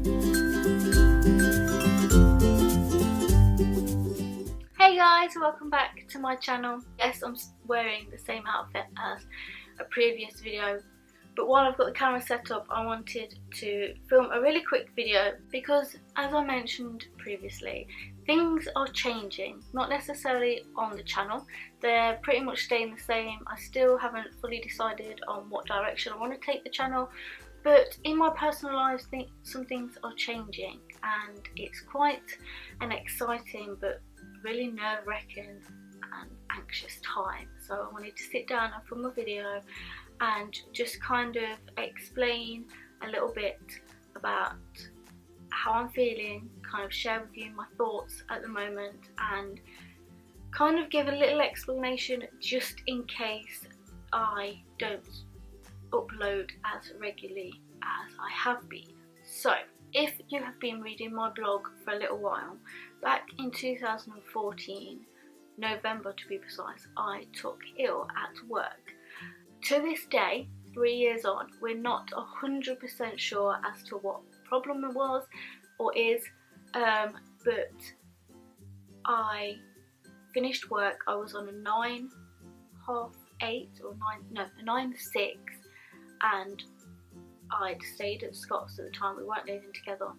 Hey guys, welcome back to my channel. Yes, I'm wearing the same outfit as a previous video, but while I've got the camera set up, I wanted to film a really quick video because, as I mentioned previously, things are changing. Not necessarily on the channel, they're pretty much staying the same. I still haven't fully decided on what direction I want to take the channel, but in my personal life some things are changing, and it's quite an exciting but really nerve-wracking and anxious time. So I wanted to sit down and film a video and just kind of explain a little bit about how I'm feeling, kind of share with you my thoughts at the moment, and kind of give a little explanation just in case I don't upload as regularly as I have been. So if you have been reading my blog for a little while, back in 2014, November to be precise, I took ill at work. To this day, 3 years on, we're not 100% sure as to what the problem it was or is, but I finished work. I was on a 9:30 or 9:30, and I'd stayed at Scott's at the time. We weren't living together,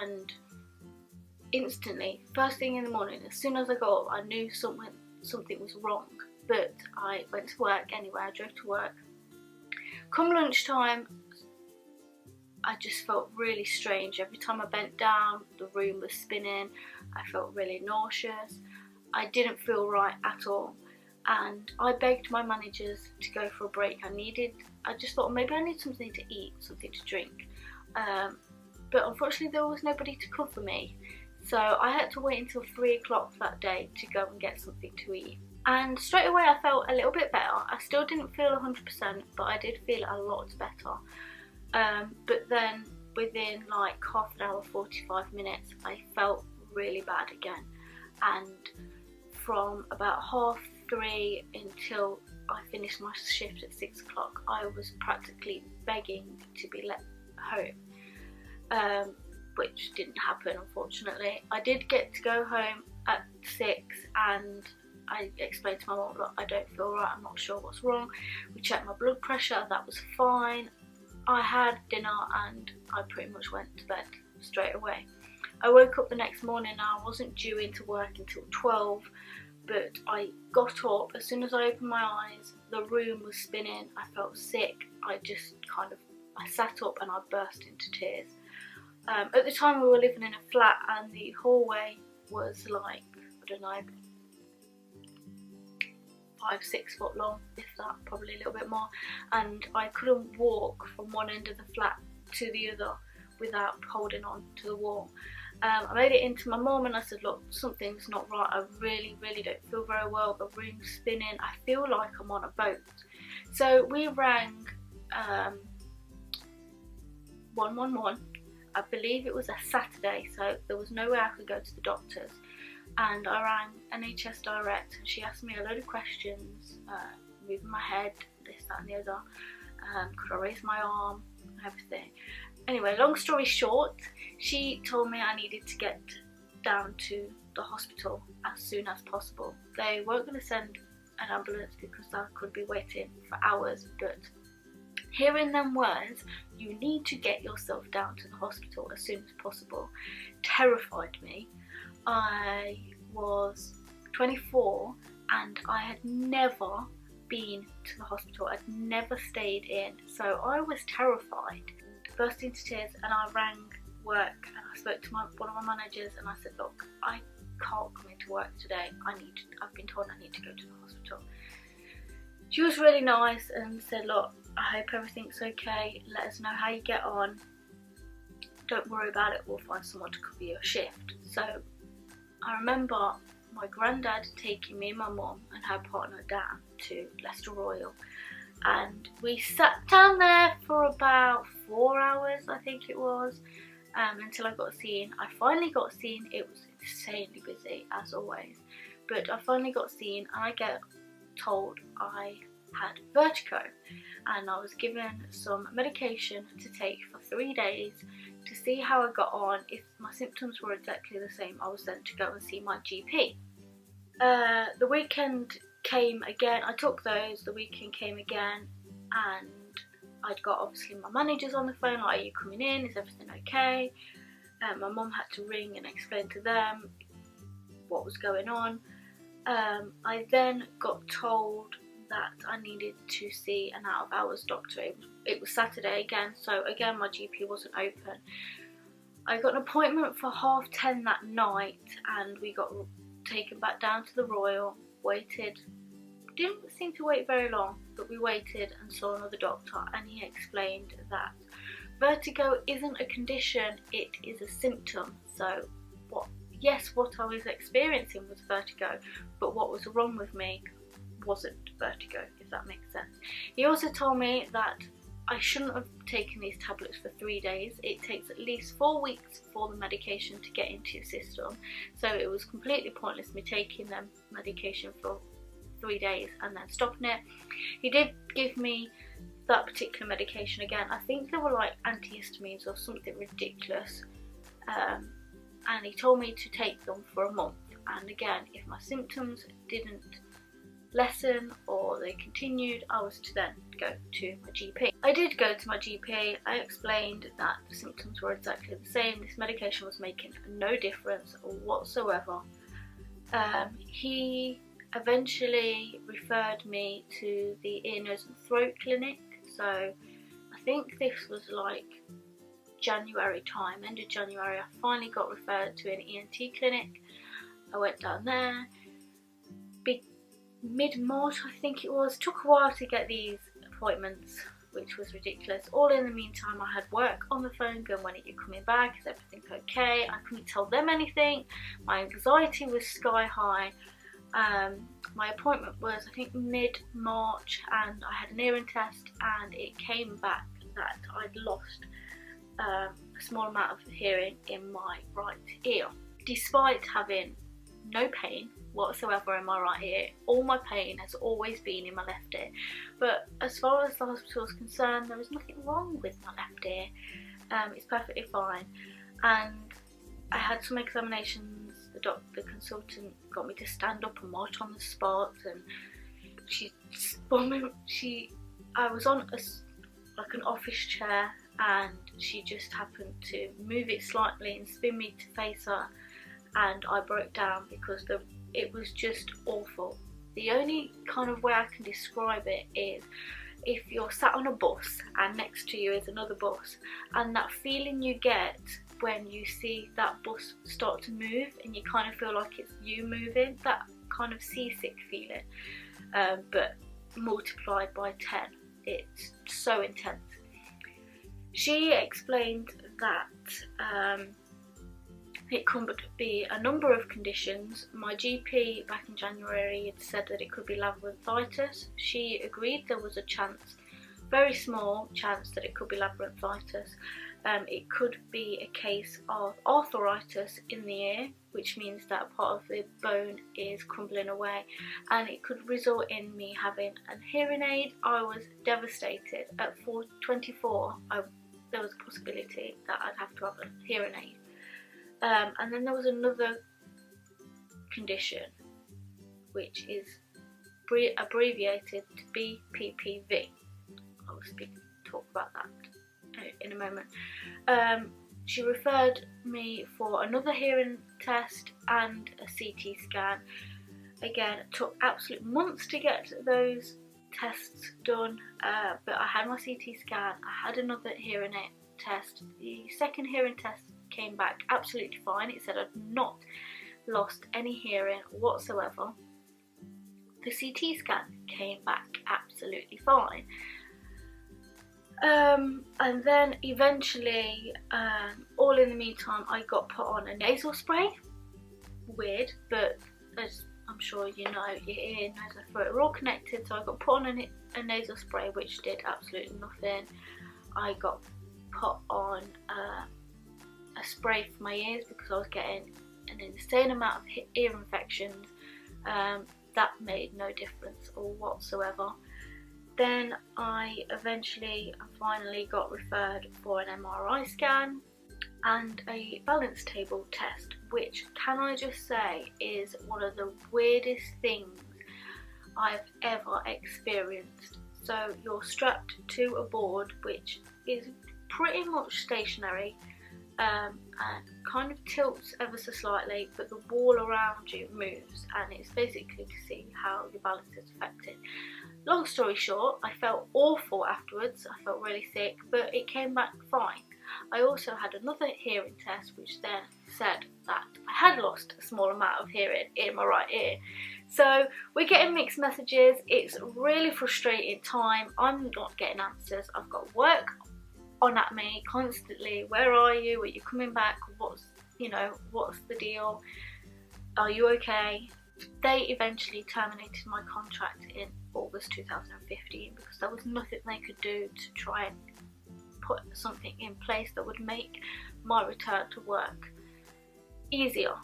and instantly, first thing in the morning, as soon as I got up, I knew something was wrong. But I went to work anyway. I drove to work. Come lunchtime, I just felt really strange. Every time I bent down, the room was spinning. I felt really nauseous. I didn't feel right at all, and I begged my managers to go for a break. I just thought maybe I need something to eat, something to drink, but unfortunately there was nobody to cover me, so I had to wait until 3 o'clock that day to go and get something to eat. And straight away I felt a little bit better. I still didn't feel 100%, but I did feel a lot better. But then within like half an hour, 45 minutes, I felt really bad again, and from about 3:30 until I finished my shift at 6 o'clock, I was practically begging to be let home, which didn't happen, unfortunately. I did get to go home at 6, and I explained to my mum, look, I don't feel right, I'm not sure what's wrong. We checked my blood pressure, that was fine. I had dinner and I pretty much went to bed straight away. I woke up the next morning and I wasn't due into work until 12, but I got up. As soon as I opened my eyes, the room was spinning. I felt sick. I sat up and I burst into tears. At the time we were living in a flat, and the hallway was like, I don't know, 5-6 foot long, if that, probably a little bit more, and I couldn't walk from one end of the flat to the other without holding on to the wall. I made it into my mum and I said, look, something's not right. I really don't feel very well. The room's spinning. I feel like I'm on a boat. So we rang 111. I believe it was a Saturday, so there was no way I could go to the doctors. And I rang NHS Direct, and she asked me a load of questions, moving my head, this, that and the other, could I raise my arm, everything. Anyway, long story short, she told me I needed to get down to the hospital as soon as possible. They weren't going to send an ambulance because I could be waiting for hours, but hearing them words, you need to get yourself down to the hospital as soon as possible, terrified me. I was 24 and I had never been to the hospital. I'd never stayed in, so I was terrified. Burst into tears, and I rang work and I spoke to one of my managers and I said, look, I can't come into work today. I've been told I need to go to the hospital. She was really nice and said, look, I hope everything's okay. Let us know how you get on. Don't worry about it. We'll find someone to cover your shift. So I remember my granddad taking me and my mum and her partner down to Leicester Royal, and we sat down there for about 4 hours, I think it was, until I got seen. I finally got seen. It was insanely busy as always, but I finally got seen and I get told I had vertigo, and I was given some medication to take for 3 days to see how I got on. If my symptoms were exactly the same, I was then to go and see my GP. The weekend came again. I took those, the weekend came again, and I'd got obviously my managers on the phone, like, are you coming in, is everything okay? My mum had to ring and explain to them what was going on. I then got told that I needed to see an out of hours doctor. It was Saturday again, so again my GP wasn't open. I got an appointment for 10:30 that night, and we got taken back down to the Royal, waited, didn't seem to wait very long, but we waited and saw another doctor, and he explained that vertigo isn't a condition, it is a symptom. So what I was experiencing was vertigo, but what was wrong with me wasn't vertigo, if that makes sense. He also told me that I shouldn't have taken these tablets for 3 days. It takes at least 4 weeks for the medication to get into your system, so it was completely pointless me taking the medication for 3 days and then stopping it. He did give me that particular medication again. I think they were like antihistamines or something ridiculous, and he told me to take them for a month, and again, if my symptoms didn't lessen or they continued, I was to then go to my GP. I did go to my GP. I explained that the symptoms were exactly the same, this medication was making no difference whatsoever. He eventually referred me to the ear, nose and throat clinic, so I think this was like January time, end of January. I finally got referred to an ENT clinic. I went down there, mid-March I think it was. Took a while to get these appointments, which was ridiculous. All in the meantime, I had work on the phone going, when are you coming back, is everything okay? I couldn't tell them anything. My anxiety was sky high. My appointment was I think mid-March, and I had an hearing test, and it came back that I'd lost a small amount of hearing in my right ear. Despite having no pain whatsoever in my right ear, all my pain has always been in my left ear. But as far as the hospital is concerned, there is nothing wrong with my left ear. It's perfectly fine. And I had some examinations. The consultant got me to stand up and march on the spot, and I was on like an office chair, and she just happened to move it slightly and spin me to face her, and I broke down because it was just awful. The only kind of way I can describe it is if you're sat on a bus and next to you is another bus, and that feeling you get when you see that bus start to move and you kind of feel like it's you moving, that kind of seasick feeling, but multiplied by 10. It's so intense. She explained that it could be a number of conditions. My GP back in January had said that it could be labyrinthitis. She agreed there was a chance, very small chance, that it could be labyrinthitis. It could be a case of arthritis in the ear, which means that a part of the bone is crumbling away, and it could result in me having a hearing aid. I was devastated. At 24, there was a possibility that I'd have to have a hearing aid. And then there was another condition, which is abbreviated to BPPV. I will talk about that in a moment. She referred me for another hearing test and a CT scan. Again, it took absolute months to get those tests done, but I had my CT scan, I had another hearing test. The second hearing test came back absolutely fine. It said I'd not lost any hearing whatsoever. The CT scan came back absolutely fine. And then eventually, all in the meantime, I got put on a nasal spray. Weird, but as I'm sure you know, your ear, nose and throat are all connected, so I got put on a nasal spray, which did absolutely nothing. I got put on a spray for my ears because I was getting an insane amount of ear infections. That made no difference or whatsoever. Then I eventually and finally got referred for an MRI scan and a balance table test, which, can I just say, is one of the weirdest things I've ever experienced. So you're strapped to a board which is pretty much stationary, and kind of tilts ever so slightly, but the wall around you moves, and it's basically to see how your balance is affected. Long story short, I felt awful afterwards. I felt really sick, but it came back fine. I also had another hearing test which then said that I had lost a small amount of hearing in my right ear. So we're getting mixed messages. It's really frustrating time. I'm not getting answers. I've got work on at me constantly. Where are you? Are you coming back? What's the deal? Are you okay? They eventually terminated my contract in August 2015 because there was nothing they could do to try and put something in place that would make my return to work easier.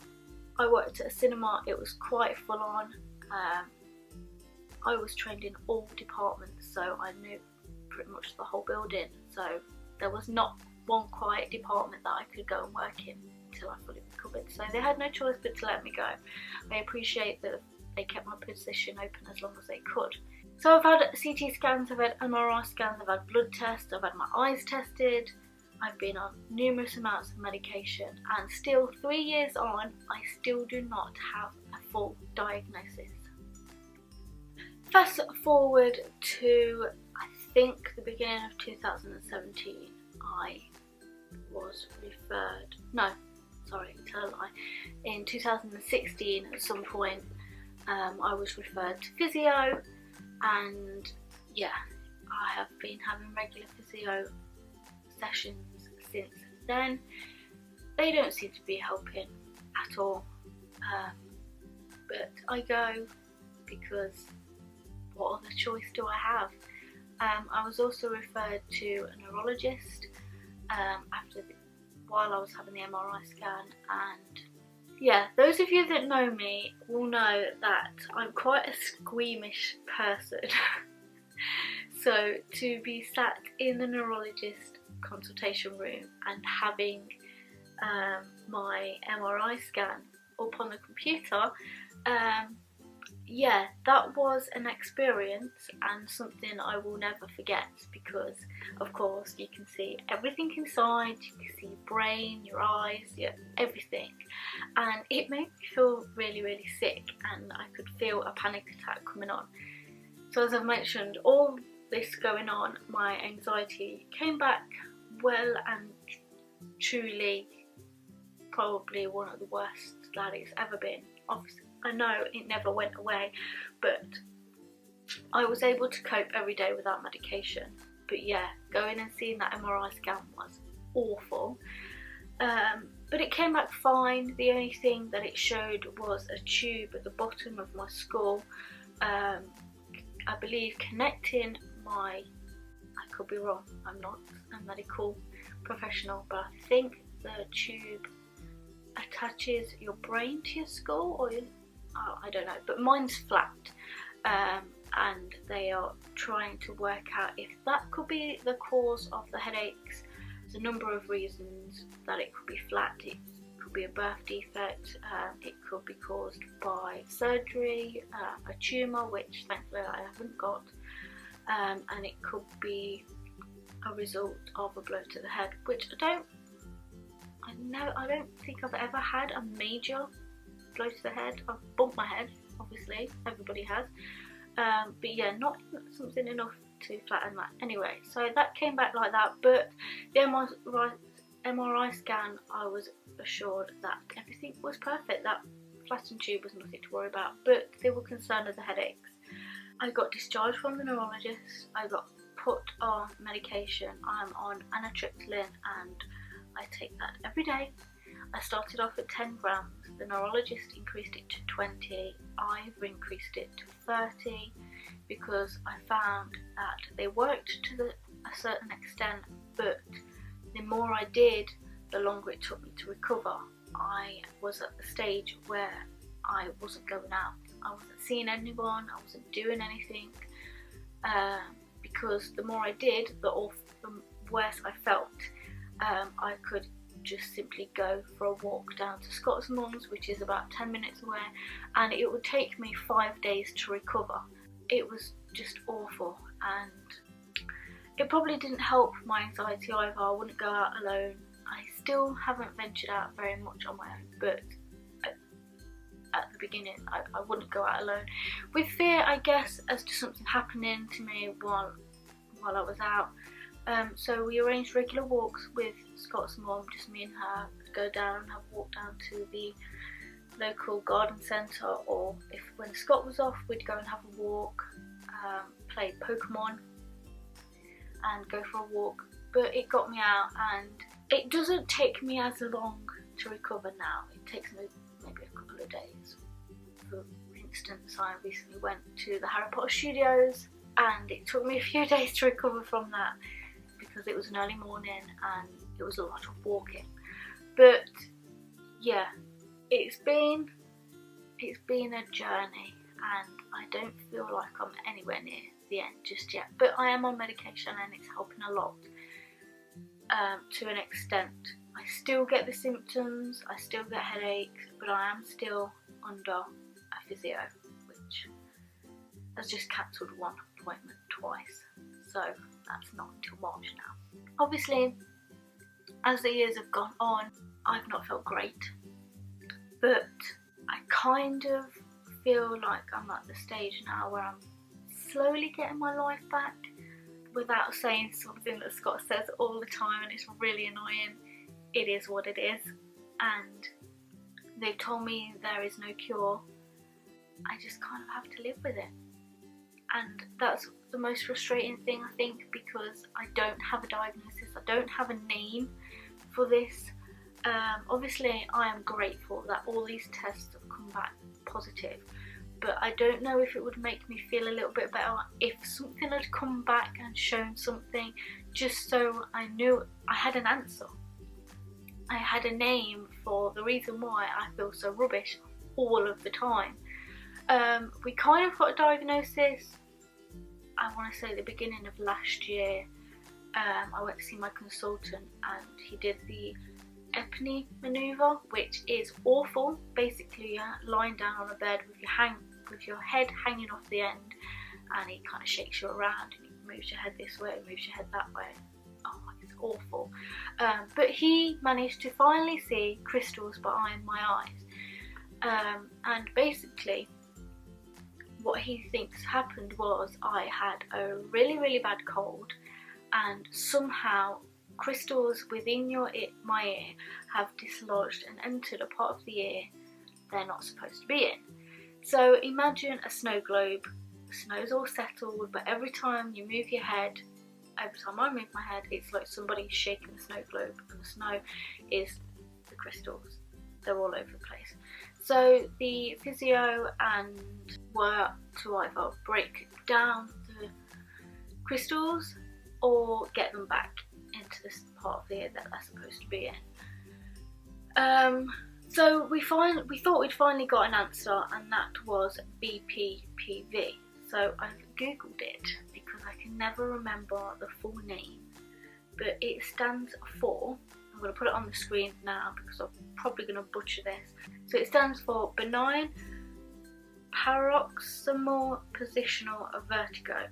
I worked at a cinema. It was quite full on. I was trained in all departments, so I knew pretty much the whole building. So there was not one quiet department that I could go and work in until I fully recovered. So they had no choice but to let me go. I appreciate that they kept my position open as long as they could. So I've had CT scans, I've had MRI scans, I've had blood tests, I've had my eyes tested, I've been on numerous amounts of medication, and still 3 years on, I still do not have a full diagnosis. Fast forward to, I think, the beginning of 2017, I was referred, no, sorry, tell a lie, in 2016 at some point I was referred to physio, and yeah, I have been having regular physio sessions since then. They don't seem to be helping at all, but I go because what other choice do I have? I was also referred to a neurologist while I was having the MRI scan, and yeah, those of you that know me will know that I'm quite a squeamish person. So to be sat in the neurologist consultation room and having my MRI scan up on the computer, yeah, that was an experience and something I will never forget, because of course you can see everything inside, you can see your brain, your eyes, everything, and it made me feel really, really sick, and I could feel a panic attack coming on. So as I've mentioned, all this going on, my anxiety came back well and truly probably one of the worst that it's ever been. Obviously, I know it never went away, but I was able to cope every day without medication. But yeah, going and seeing that MRI scan was awful. But it came back fine. The only thing that it showed was a tube at the bottom of my skull, I believe connecting my, I could be wrong, I'm not a medical professional, but I think the tube attaches your brain to your skull, or I don't know, but mine's flat, and they are trying to work out if that could be the cause of the headaches. There's a number of reasons that it could be flat. It could be a birth defect, it could be caused by surgery, a tumour, which thankfully I haven't got, and it could be a result of a blow to the head, which I don't think I've ever had a major blow to the head. I've bumped my head, obviously, everybody has, but yeah, not something enough to flatten that. Anyway, so that came back like that, but the MRI scan, I was assured that everything was perfect, that flattened tube was nothing to worry about, but they were concerned of the headaches. I got discharged from the neurologist, I got put on medication. I'm on anatriptyline and I take that every day. I started off at 10 grams, the neurologist increased it to 20, I've increased it to 30 because I found that they worked to a certain extent, but the more I did, the longer it took me to recover. I was at the stage where I wasn't going out, I wasn't seeing anyone, I wasn't doing anything, because the more I did, the worse I felt. I could just simply go for a walk down to Scott's mum's, which is about 10 minutes away, and it would take me 5 days to recover. It was just awful, and it probably didn't help my anxiety either. I wouldn't go out alone. I still haven't ventured out very much on my own, but at the beginning I wouldn't go out alone, with fear, I guess, as to something happening to me while I was out. So we arranged regular walks with Scott's mum, just me and her, go down and have a walk down to the local garden centre, or if when Scott was off, we'd go and have a walk, play Pokemon and go for a walk. But it got me out, and it doesn't take me as long to recover now. It takes me maybe a couple of days. For instance, I recently went to the Harry Potter Studios, and it took me a few days to recover from that, because it was an early morning and it was a lot of walking. But yeah, it's been a journey, and I don't feel like I'm anywhere near the end just yet. But I am on medication and it's helping a lot, to an extent. I still get the symptoms, I still get headaches, but I am still under a physio, which has just cancelled one appointment twice, so that's not until March now. Obviously, as the years have gone on, I've not felt great, but I kind of feel like I'm at the stage now where I'm slowly getting my life back, without saying something that Scott says all the time, and it's really annoying. It is what it is, and they've told me there is no cure. I just kind of have to live with it, and that's the most frustrating thing, I think, because I don't have a diagnosis, I don't have a name for this. Obviously I am grateful that all these tests have come back positive, but I don't know if it would make me feel a little bit better if something had come back and shown something, just so I knew I had an answer. I had a name for the reason why I feel so rubbish all of the time. We kind of got a diagnosis, I want to say the beginning of last year. I went to see my consultant and he did the Epney manoeuvre, which is awful. Basically you're lying down on a bed with your head hanging off the end, and he kind of shakes you around and he moves your head this way, moves your head that way. Oh, it's awful. But he managed to finally see crystals behind my eyes, and basically what he thinks happened was I had a really bad cold, and somehow crystals within my ear have dislodged and entered a part of the ear they're not supposed to be in. So imagine a snow globe. The snow's all settled, but every time you move your head, every time I move my head, it's like somebody's shaking the snow globe, and the snow is the crystals. They're all over the place. So the physio and were to either break down the crystals or get them back into this part of the ear that they're supposed to be in. So we thought we'd finally got an answer, and that was BPPV. So I've googled it because I can never remember the full name, but it stands for, I'm going to put it on the screen now because I'm probably going to butcher this. So it stands for benign paroxysmal positional vertigo,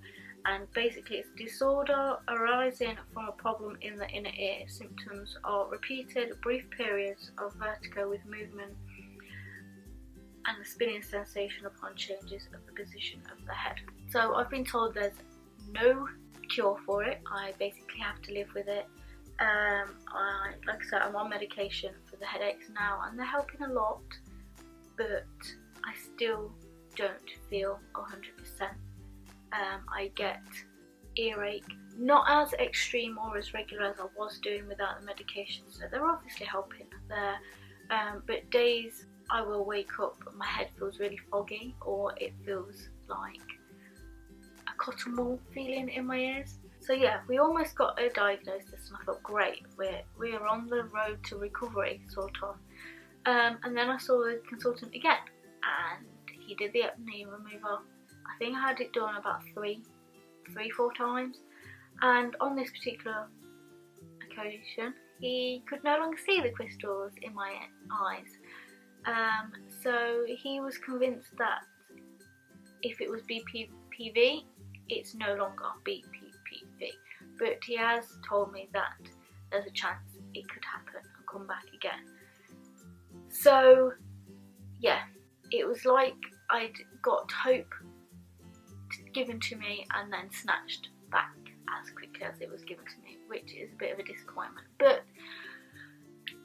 and basically it's a disorder arising from a problem in the inner ear. Symptoms are repeated brief periods of vertigo with movement and the spinning sensation upon changes of the position of the head. So I've been told there's no cure for it. I basically have to live with it. Like I said, I'm on medication for the headaches now, and they're helping a lot, but I still don't feel 100%. I get earache, not as extreme or as regular as I was doing without the medication, so they're obviously helping there. But days I will wake up and my head feels really foggy, or it feels like a cotton wool feeling in my ears. So yeah, we almost got a diagnosis and I felt great. We're on the road to recovery, sort of. And then I saw the consultant again, and he did the Epney removal. I think I had it done about three 3-4 times, and on this particular occasion he could no longer see the crystals in my eyes. So he was convinced that if it was BPPV, it's no longer BPPV, but he has told me that there's a chance it could happen and come back again. So yeah, it was like I'd got hope given to me and then snatched back as quickly as it was given to me, which is a bit of a disappointment. But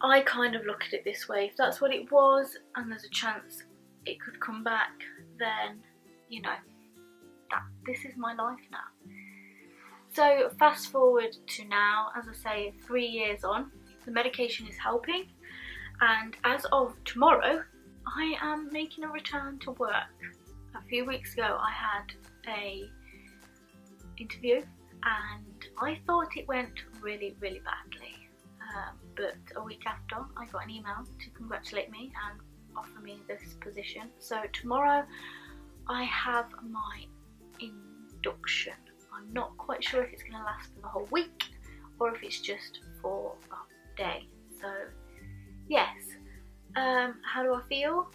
I kind of look at it this way: if that's what it was and there's a chance it could come back, then you know, that this is my life now. So fast forward to now, as I say, 3 years on, the medication is helping, and as of tomorrow I am making a return to work. A few weeks ago I had a interview and I thought it went really badly, but a week after I got an email to congratulate me and offer me this position. So tomorrow I have my induction. I'm not quite sure if it's going to last for the whole week or if it's just for a day. So yes, how do I feel?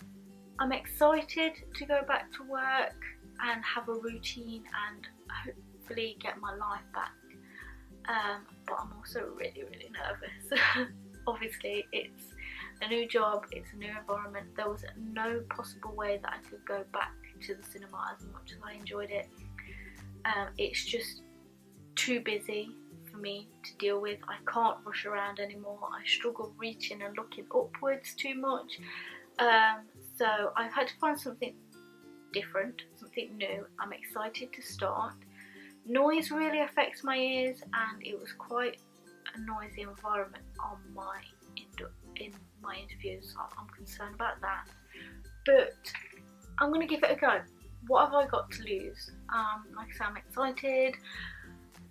I'm excited to go back to work and have a routine and hopefully get my life back, but I'm also really nervous. Obviously it's a new job, it's a new environment. There was no possible way that I could go back to the cinema as much as I enjoyed it. It's just too busy for me to deal with. I can't rush around anymore. I struggle reaching and looking upwards too much. So I've had to find something different, something new. I'm excited to start. Noise really affects my ears, and it was quite a noisy environment on in my interviews, so I'm concerned about that. But I'm going to give it a go. What have I got to lose? Like I say, I'm excited.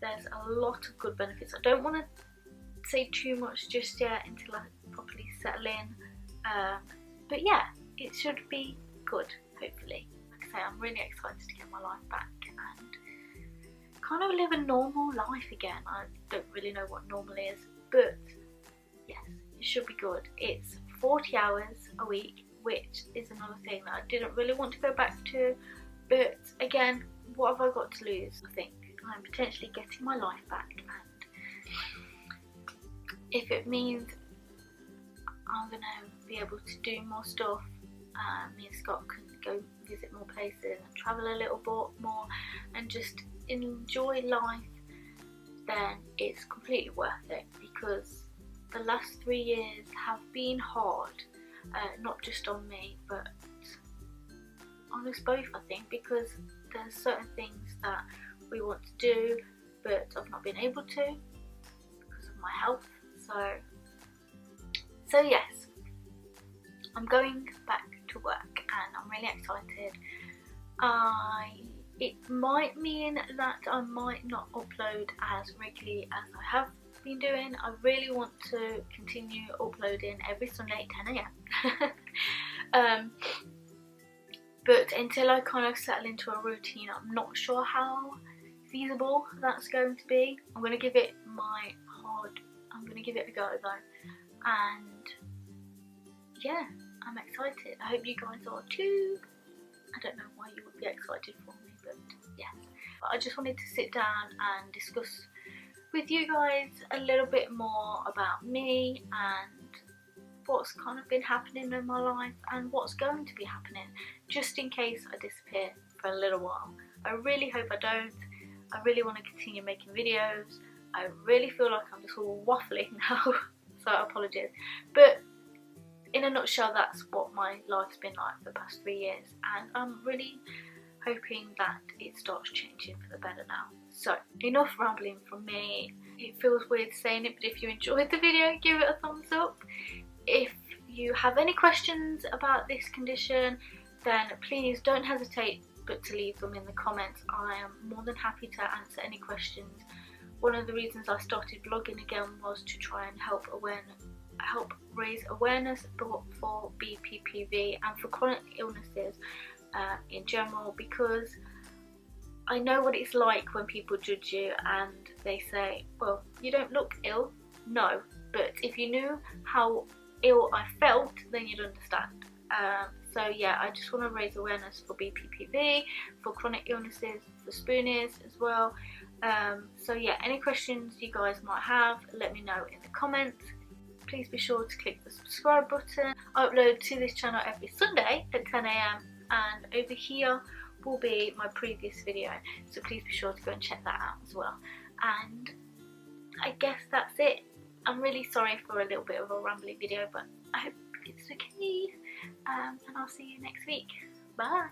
There's a lot of good benefits. I don't want to say too much just yet until I properly settle in. But yeah, it should be good, hopefully. Like I say, I'm really excited to get my life back and kind of live a normal life again. I don't really know what normal is, but yes, it should be good. It's 40 hours a week, which is another thing that I didn't really want to go back to. But again, what have I got to lose? I think I'm potentially getting my life back, and if it means I'm going to be able to do more stuff, me and Scott can go visit more places and travel a little bit more and just enjoy life, then it's completely worth it, because the last 3 years have been hard, not just on me but on us both, I think, because there's certain things that we want to do but I've not been able to because of my health. So yes, I'm going back to work and I'm really excited. It might mean that I might not upload as regularly as I have been doing. I really want to continue uploading every Sunday at 10 AM. But until I kind of settle into a routine, I'm not sure how feasible that's going to be. I'm going to give it a go though. And yeah, I'm excited. I hope you guys are too. I don't know why you would be excited for me, but yes. But I just wanted to sit down and discuss with you guys a little bit more about me and what's kind of been happening in my life and what's going to be happening, just in case I disappear for a little while. I really hope I don't. I really want to continue making videos. I really feel like I'm just all waffling now, so apologies. But in a nutshell, that's what my life's been like for the past 3 years, and I'm really hoping that it starts changing for the better now. So enough rambling from me. It feels weird saying it, but if you enjoyed the video, give it a thumbs up. If you have any questions about this condition, then please don't hesitate but to leave them in the comments. I am more than happy to answer any questions. One of the reasons I started vlogging again was to try and help raise awareness for BPPV and for chronic illnesses in general, because I know what it's like when people judge you and they say, well, you don't look ill. No, but if you knew how ill I felt, then you'd understand. So yeah, I just want to raise awareness for BPPV, for chronic illnesses, for spoonies as well. So yeah, any questions you guys might have, let me know in the comments. Please be sure to click the subscribe button. I upload to this channel every Sunday at 10 AM, and over here will be my previous video, so please be sure to go and check that out as well. And I guess that's it. I'm really sorry for a little bit of a rambling video, but I hope it's okay, and I'll see you next week. Bye.